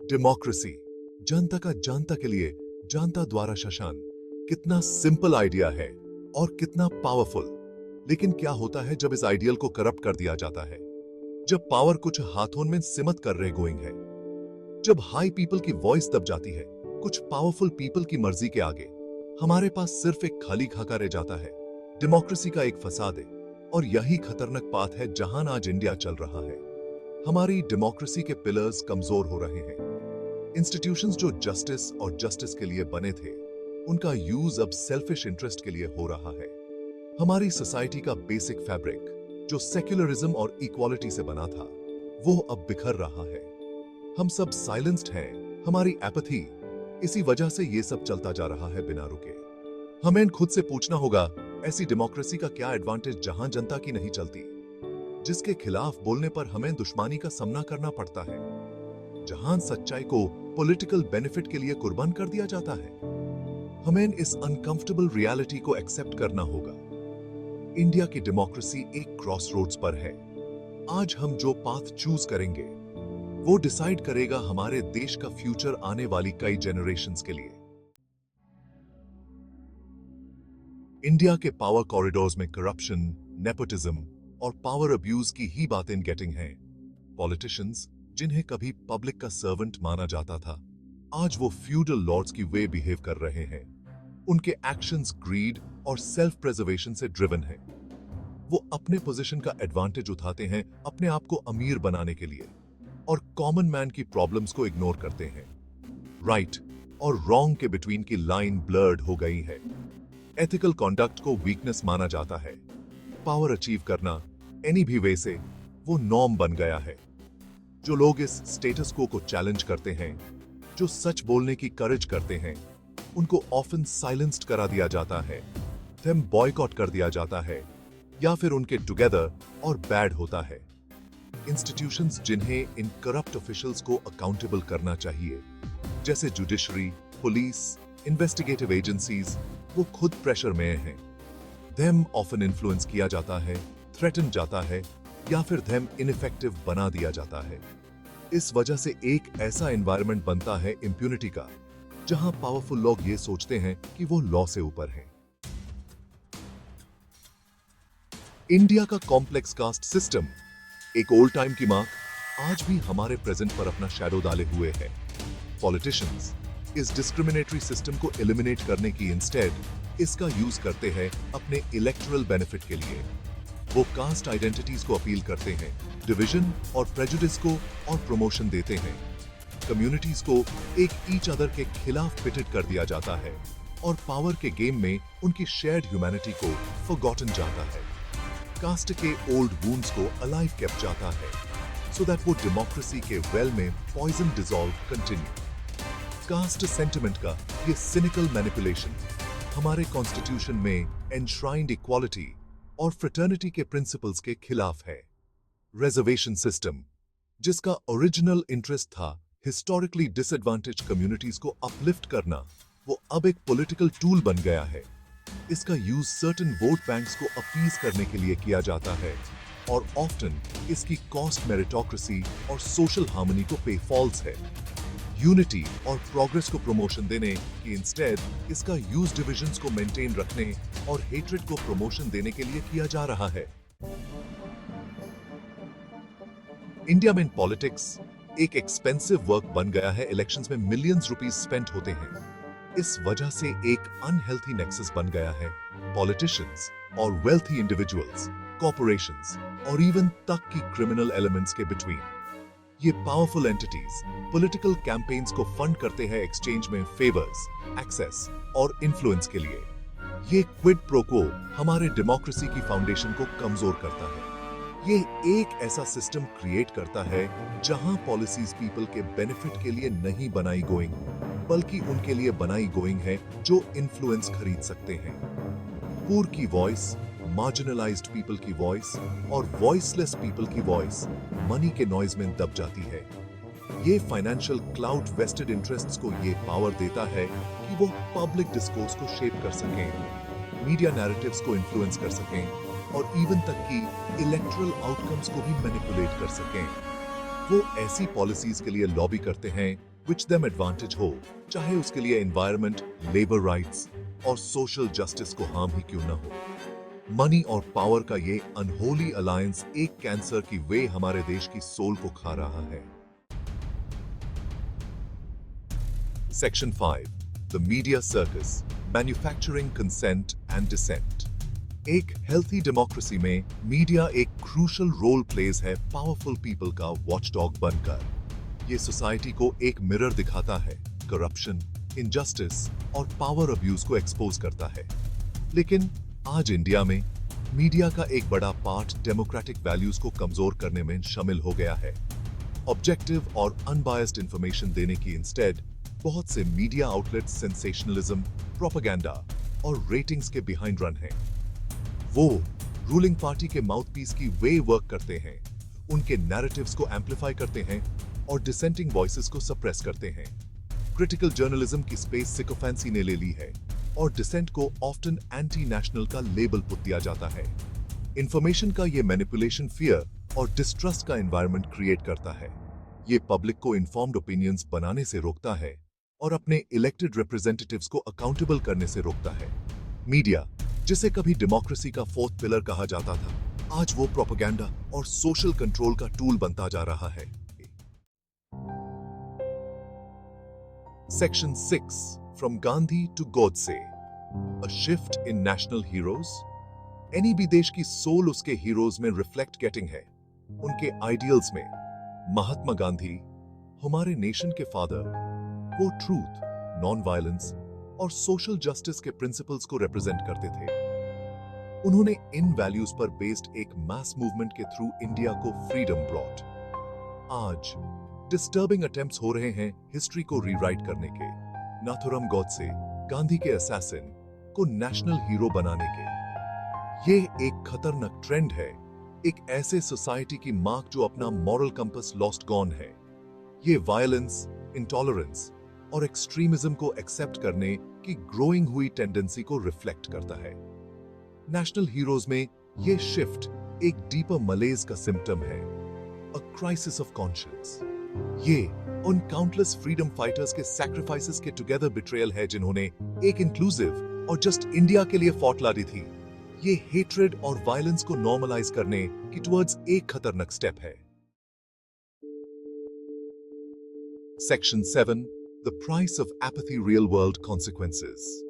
Democracy, जनता का जनता के लिए, जनता द्वारा शासन। कितना सिंपल आइडिया है और कितना पावरफुल। लेकिन क्या होता है जब इस आइडियल को करप्ट कर दिया जाता है? जब पावर कुछ हाथों में सिमट कर रह गोइंग है, जब हाई पीपल की वॉइस दब जाती है कुछ पावरफुल पीपल की मर्जी के आगे, हमारे पास सिर्फ एक खाली खाका रह जाता है। डेमोक्रेसी का एक फसाद है और यही खतरनाक पाथ है जहां आज इंडिया चल रहा है। हमारी डेमोक्रेसी के पिलर्स कमजोर हो रहे हैं। इंस्टीट्यूशंस जो जस्टिस और जस्टिस के लिए बने थे, उनका यूज अब सेल्फिश इंटरेस्ट के लिए हो रहा है। हमारी सोसाइटी का बेसिक फैब्रिक जो सेक्युलरिज्म और इक्वालिटी से बना था, वो अब बिखर रहा है। हम सब साइलेंस्ड हैं, हमारी एपैथी, इसी वजह से ये सब चलता जा रहा है बिना रुके। हमें खुद से पूछना होगा, ऐसी डेमोक्रेसी का क्या एडवांटेज जहां जनता की नहीं चलती, जिसके खिलाफ बोलने पर हमें दुश्मनी का सामना करना पड़ता है, जहां सच्चाई को पॉलिटिकल बेनिफिट के लिए कुर्बान कर दिया जाता है। हमें इस अनकंफर्टेबल रियलिटी को एक्सेप्ट करना होगा। इंडिया की डेमोक्रेसी एक क्रॉसरोड्स पर है। आज हम जो पाथ चूज करेंगे, वो डिसाइड करेगा हमारे देश का फ्यूचर आने वाली कई जनरेशंस के लिए। इंडिया के पावर कॉरिडोर्स में करप्शन, नेपोटिज्म और पावर अब्यूज की ही बातें गेटिंग हैं। पॉलिटिशियंस जिन्हें कभी पब्लिक का सर्वेंट माना जाता था, आज वो फ्यूडल लॉर्ड्स की वे बिहेव कर रहे हैं। उनके एक्शंस ग्रीड और सेल्फ प्रिजर्वेशन से ड्रिवन हैं। वो अपने पोजीशन का एडवांटेज उठाते हैं अपने आप को अमीर बनाने के लिए और कॉमन मैन की प्रॉब्लम्स को इग्नोर करते हैं। राइट और रॉन्ग के बिटवीन की लाइन ब्लर्ड हो गई है। एथिकल कॉन्डक्ट को वीकनेस माना जाता है। पावर अचीव करना एनी भी वे से वो नॉर्म बन गया है। जो लोग इस स्टेटस को चैलेंज करते हैं, जो सच बोलने की करेज करते हैं, उनको ऑफन साइलेंस्ड करा दिया जाता है, देम बॉयकॉट कर दिया जाता है, या फिर उनके टुगेदर और बैड होता है। इंस्टीट्यूशंस जिन्हें इन करप्ट ऑफिशियल्स को अकाउंटेबल करना चाहिए, जैसे जुडिशरी, पुलिस, इन्वेस्टिगेटिव एजेंसीज, वो खुद प्रेशर में हैं। देम ऑफन इन्फ्लुएंस किया जाता है, थ्रेटन जाता है, या फिर देम इनइफेक्टिव बना दिया जाता है। इस वजह से एक ऐसा एनवायरनमेंट बनता है इंप्यूनिटी का, जहां पावरफुल लोग ये सोचते हैं कि वो लॉ से ऊपर हैं। इंडिया का कॉम्प्लेक्स कास्ट सिस्टम, एक ओल्ड टाइम की मार्क, आज भी हमारे प्रेजेंट पर अपना शैडो डाले हुए है। पॉलिटिशियंस इस डिस्क्रिमिनेटरी सिस्टम को एलिमिनेट करने की इंस्टेड इसका यूज करते हैं अपने इलेक्टोरल बेनिफिट के लिए। वो कास्ट आइडेंटिटीज को अपील करते हैं, डिवीजन और प्रेजुडिस को और प्रमोशन देते हैं। कम्युनिटीज को एक ईच अदर के खिलाफ पिटेड कर दिया जाता है और पावर के गेम में उनकी शेयर्ड ह्यूमैनिटी को फॉरगॉटन जाता है। कास्ट के ओल्ड वुंड्स को अलाइव केप्ट जाता है, सो दैट वो डेमोक्रेसी के वेल में poison dissolve continue. Caste sentiment का ये सिनिकल मैनिपुलेशन हमारे कॉन्स्टिट्यूशन में एनश्राइंड इक्वालिटी और फ्रेटर्निटी के प्रिंसिपल्स के खिलाफ है। रिजर्वेशन सिस्टम, जिसका ओरिजिनल इंटरेस्ट था हिस्टोरिकली डिसएडवांटेज कम्युनिटीज को अपलिफ्ट करना, वो अब एक पॉलिटिकल टूल बन गया है। इसका यूज सर्टेन वोट बैंक्स को अपीज करने के लिए किया जाता है और ऑफ्टन इसकी कॉस्ट मेरिटोक्रेसी और सोशल हार्मनी को पे फॉल्स है। यूनिटी और प्रोग्रेस को प्रमोशन देने की इंस्टेड इसका यूज डिविजन्स को मेंटेन रखने और हेट्रेड को प्रमोशन देने के लिए किया जा रहा है। इंडिया में पॉलिटिक्स एक एक्सपेंसिव वर्क बन गया है। इलेक्शंस में मिलियंस रुपीस स्पेंड होते हैं। इस वजह से एक अनहेल्थी नेक्सस बन गया है पॉलिटिशियंस और वेल्थी इंडिविजुअल्स, कॉर्पोरेशंस और इवन तक की क्रिमिनल एलिमेंट्स के बिटवीन। ये पावरफुल एंटिटीज पॉलिटिकल कैंपेन्स को फंड करते हैं एक्सचेंज में फेवर्स, एक्सेस और इन्फ्लुएंस के लिए। ये क्विड प्रो को हमारे डेमोक्रेसी की फाउंडेशन को कमजोर करता है। ये एक ऐसा सिस्टम क्रिएट करता है जहां पॉलिसीज पीपल के बेनिफिट के लिए नहीं बनाई गोइंग, बल्कि उनके लिए बनाई गोइंग है जो इन्फ्लुएंस खरीद सकते हैं। पुअर की वॉइस, मार्जिनलाइज्ड पीपल की वॉइस और वॉइसलेस पीपल की वॉइस मनी के नॉइज में दब जाती है। ये फाइनेंशियल क्लाउड वेस्टेड इंटरेस्ट्स को ये पावर देता है कि वो पब्लिक डिस्कोर्स को शेप कर सकें, मीडिया नैरेटिव्स को इन्फ्लुएंस कर सकें और इवन तक की इलेक्टोरल आउटकम्स को भी मैनिपुलेट कर सकें। वो ऐसी पॉलिसीज के लिए लॉबी करते हैं विच देम एडवांटेज हो, चाहे उसके लिए एनवायरनमेंट, लेबर राइट्स और सोशल जस्टिस को हार्म ही क्यों ना हो। मनी और पावर का ये अनहोली अलायंस एक कैंसर की वे हमारे देश की सोल को खा रहा है। Section 5, the media circus, manufacturing consent and dissent. एक हेल्थी डेमोक्रेसी में मीडिया एक क्रूशल रोल प्लेज है पावरफुल पीपल का वॉचडॉग बनकर। ये सोसाइटी को एक मिरर दिखाता है, करप्शन, इनजस्टिस और पावर अब्यूज को एक्सपोज करता है। लेकिन आज इंडिया में मीडिया का एक बड़ा पार्ट डेमोक्रेटिक वैल्यूज को कमजोर करने में शामिल हो गया है। ऑब्जेक्टिव और अनबायस्ड इंफॉर्मेशन देने की इंस्टेड बहुत से मीडिया आउटलेट्स सेंसेशनलिज्म, प्रोपेगेंडा और रेटिंग्स के बिहाइंड रन हैं। वो रूलिंग पार्टी के माउथपीस की वे वर्क करते हैं, उनके नैरेटिव्स को एम्पलीफाई करते हैं और डिसेंटिंग वॉइसेस को सप्रेस करते हैं। क्रिटिकल जर्नलिज्म की स्पेस सिकोफेंसी ने ले ली है और डिसेंट को ऑफ्टन एंटी नेशनल का लेबल पुट दिया जाता है। इंफॉर्मेशन का ये मैनिपुलेशन फियर और डिस्ट्रस्ट का एनवायरनमेंट क्रिएट करता है। ये पब्लिक को इन्फॉर्म्ड ओपिनियंस बनाने से रोकता है और अपने इलेक्टेड रिप्रेजेंटेटिव्स को अकाउंटेबल करने से रोकता है। मीडिया, जिसे कभी डेमोक्रेसी का फोर्थ पिलर कहा जाता था, आज वो प्रोपेगेंडा और सोशल कंट्रोल का टूल बनता जा रहा है। Section 6, from Gandhi to Godse, a shift in national heroes. Any भी देश की सोल उसके हीरोज में रिफ्लेक्ट गेटिंग है, उनके आइडियल्स में। महात्मा गांधी हमारे नेशन के फादर, वो ट्रूथ, नॉन वायलेंस और सोशल जस्टिस के प्रिंसिपल्स को रिप्रेजेंट करते थे। उन्होंने इन वैल्यूज पर बेस्ड एक मास मूवमेंट के थ्रू इंडिया को फ्रीडम ब्रॉट। आज डिस्टर्बिंग अटेम्प्ट्स हो रहे हैं हिस्ट्री को रीराइट करने के, नाथुराम गॉडसे, गांधी के असैसिन, को नेशनल हीरो बनाने के। ये एक खतरनाक ट्रेंड है, एक ऐसे सोसाइटी की मार्क जो अपना मॉरल कंपस लॉस्ट गॉन है। ये वायलेंस, इंटॉलरेंस और एक्सट्रीमिज्म को एक्सेप्ट करने की ग्रोइंग हुई टेंडेंसी को रिफ्लेक्ट करता है। नेशनल हीरोज में ये शिफ्ट एक डीपर मलेज का सिम्टम है, अ क्राइसिस ऑफ कॉन्शियंस। ये उन काउंटलेस फ्रीडम फाइटर्स के सैक्रिफाइसेस के टुगेदर बिट्रेयल है जिन्होंने एक इंक्लूसिव और जस्ट इंडिया के लिए फौट ला दी थी। ये हेट्रेड और वायलेंस को नॉर्मलाइज करने की टुवर्ड्स एक खतरनाक स्टेप है। Section 7, the price of apathy, real world consequences.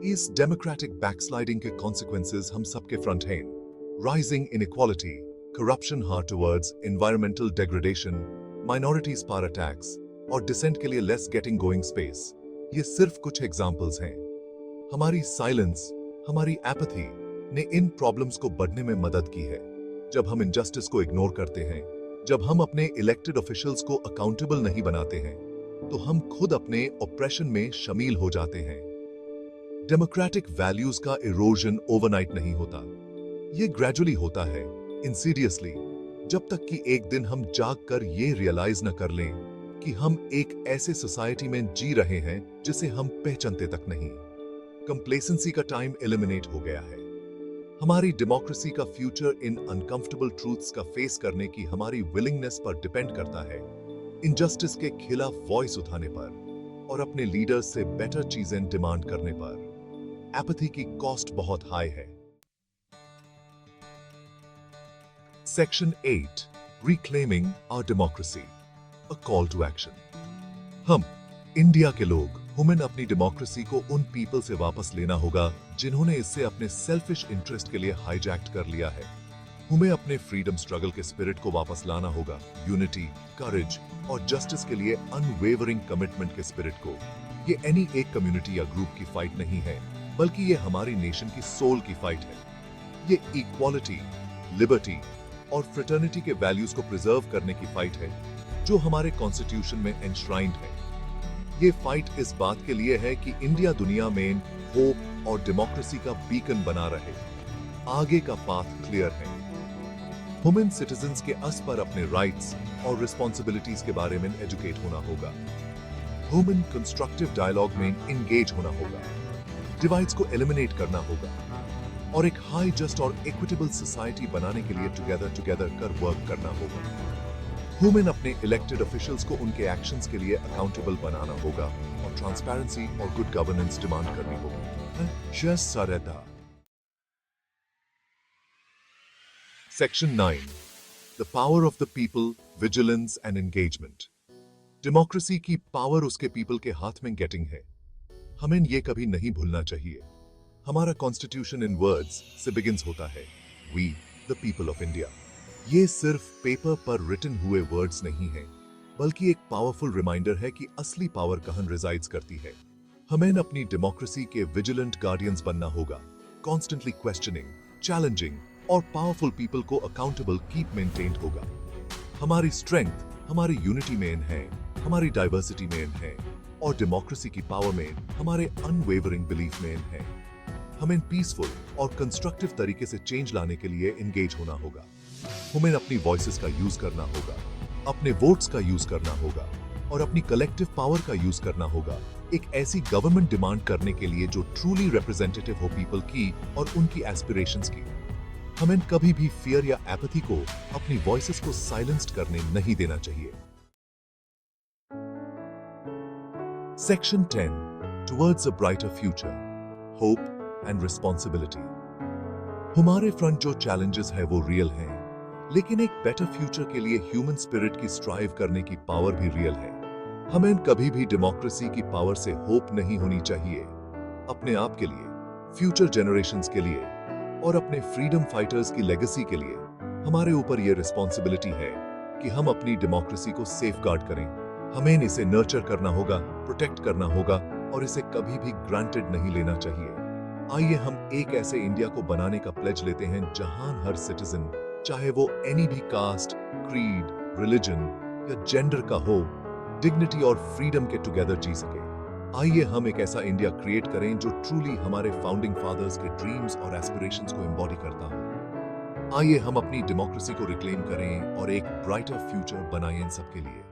इस डेमोक्रेटिक बैकस्लाइडिंग के कॉन्सिक्वेंसेस हम सबके फ्रंट हैं। Rising inequality, corruption hard towards environmental degradation, minorities power attacks और डिसेंट के लिए लेस गेटिंग गोइंग स्पेस। ये सिर्फ कुछ एग्जाम्पल्स हैं। हमारी साइलेंस, हमारी एपैथी ने इन प्रॉब्लम्स को बढ़ने में मदद की है। जब हम इनजस्टिस को इग्नोर करते हैं, जब हम अपने इलेक्टेड ऑफिशियल्स को अकाउंटेबल नहीं बनाते हैं, तो हम खुद अपने ऑपरेशन में शामिल हो जाते हैं। डेमोक्रेटिक वैल्यूज का इरोजन ओवरनाइट नहीं होता, ये ग्रेजुअली होता है, इंसीडियसली, जब तक कि एक दिन हम जाग कर ये रियलाइज न कर लें कि हम एक ऐसे सोसाइटी में जी रहे हैं जिसे हम पहचानते तक नहीं। कंप्लेसेंसी का टाइम एलिमिनेट हो गया है। हमारी डेमोक्रेसी का फ्यूचर इन अनकंफर्टेबल ट्रूथ्स का फेस करने की हमारी विलिंगनेस पर डिपेंड करता है, इनजस्टिस के खिलाफ वॉइस उठाने पर और अपने लीडर्स से बेटर चीजें डिमांड करने पर। एपैथी की कॉस्ट बहुत हाई है। Section 8, Reclaiming Our Democracy, a call to action. हम इंडिया के लोग हमें अपनी डेमोक्रेसी को उन पीपल से वापस लेना होगा जिन्होंने इससे अपने सेल्फिश इंटरेस्ट के लिए हाईजैक कर लिया है। हमें अपने फ्रीडम स्ट्रगल के स्पिरिट को वापस लाना होगा, यूनिटी, करेज और जस्टिस के लिए अनवेवरिंग कमिटमेंट के स्पिरिट को। ये एनी एक कम्युनिटी या ग्रुप की फाइट नहीं है, बल्कि ये हमारी नेशन की सोल की फाइट है। ये इक्वालिटी, लिबर्टी और फ्रेटर्निटी के वैल्यूज को प्रिजर्व करने की फाइट है जो हमारे कॉन्स्टिट्यूशन में एनश्राइंड है। ये फाइट इस बात के लिए है कि इंडिया दुनिया में होप और डेमोक्रेसी का बीकन बना रहे। आगे का पाथ क्लियर है। ह्यूमन सिटीजन्स के अस पर अपने राइट्स और रिस्पॉन्सिबिलिटीज के बारे में एजुकेट होना होगा। ह्यूमन कंस्ट्रक्टिव डायलॉग में इंगेज होना होगा। डिवाइड्स को एलिमिनेट करना होगा और एक हाई जस्ट और इक्विटेबल सोसाइटी बनाने के लिए टुगेदर कर वर्क करना होगा। वुमेन अपने इलेक्टेड ऑफिशियल्स को उनके एक्शंस के लिए अकाउंटेबल बनाना होगा और ट्रांसपेरेंसी और गुड गवर्नेंस डिमांड करनी होगी। जस्ट सरदा। Section 9, the power of the people, vigilance and engagement. Democracy की पावर उसके पीपल के हाथ में गेटिंग है। हमें ये कभी नहीं भूलना चाहिए। हमारा कॉन्स्टिट्यूशन इन वर्ड्स से बिगिंस होता है, we the people of India. ये सिर्फ पेपर पर रिटन हुए वर्ड्स नहीं हैं, बल्कि एक पावरफुल रिमाइंडर है कि असली पावर कहां रिजाइड्स करती है। हमें अपनी डेमोक्रेसी के विजिलेंट गार्डियंस बनना होगा, कॉन्स्टेंटली क्वेश्चनिंग, चैलेंजिंग और पावरफुल पीपल को अकाउंटेबल कीप मेंटेन्ड होगा। हमारी स्ट्रेंथ हमारी यूनिटी में है, हमारी डाइवर्सिटी में है और डेमोक्रेसी की पावर में हमारे अनवेवरिंग बिलीफ में है। हमें पीसफुल और कंस्ट्रक्टिव तरीके से चेंज लाने के लिए एंगेज होना होगा। हमें अपनी वॉइसेस का यूज करना होगा, अपने वोट्स का यूज करना होगा और अपनी कलेक्टिव पावर का यूज करना होगा, एक ऐसी गवर्नमेंट डिमांड करने के लिए जो ट्रूली रिप्रेजेंटेटिव हो पीपल की और उनकी एस्पिरेशंस की। हमें कभी भी फियर या एपैथी को अपनी वॉइसेस को साइलेंस्ड करने नहीं देना चाहिए। Section 10, Towards a Brighter Future, Hope and Responsibility। हमारे फ्रंट जो चैलेंजेस है वो रियल हैं, लेकिन एक बेटर फ्यूचर के लिए ह्यूमन स्पिरिट की स्ट्राइव करने की पावर भी रियल है। हमें कभी भी डेमोक्रेसी की पावर से होप नहीं होनी चाहिए। अपने आप के लिए, फ्यूचर जनरेशंस के लिए और अपने फ्रीडम फाइटर्स की लेगेसी के लिए हमारे ऊपर ये रिस्पॉन्सिबिलिटी है कि हम अपनी डेमोक्रेसी को सेफगार्ड करें। हमें इसे नर्चर करना होगा, प्रोटेक्ट करना होगा और इसे कभी भी ग्रांटेड नहीं लेना चाहिए। आइए हम एक ऐसे इंडिया को बनाने का प्लेज लेते हैं जहां हर सिटीजन, चाहे वो एनी भी कास्ट, क्रीड, रिलीजन या जेंडर का हो, डिग्निटी और फ्रीडम के टुगेदर जी सके। आइए हम एक ऐसा इंडिया क्रिएट करें जो ट्रूली हमारे फाउंडिंग फादर्स के ड्रीम्स और एस्पिरेशंस को एम्बॉडी करता हो। आइए हम अपनी डेमोक्रेसी को रिक्लेम करें और एक ब्राइटर फ्यूचर बनाएं इन सबके लिए।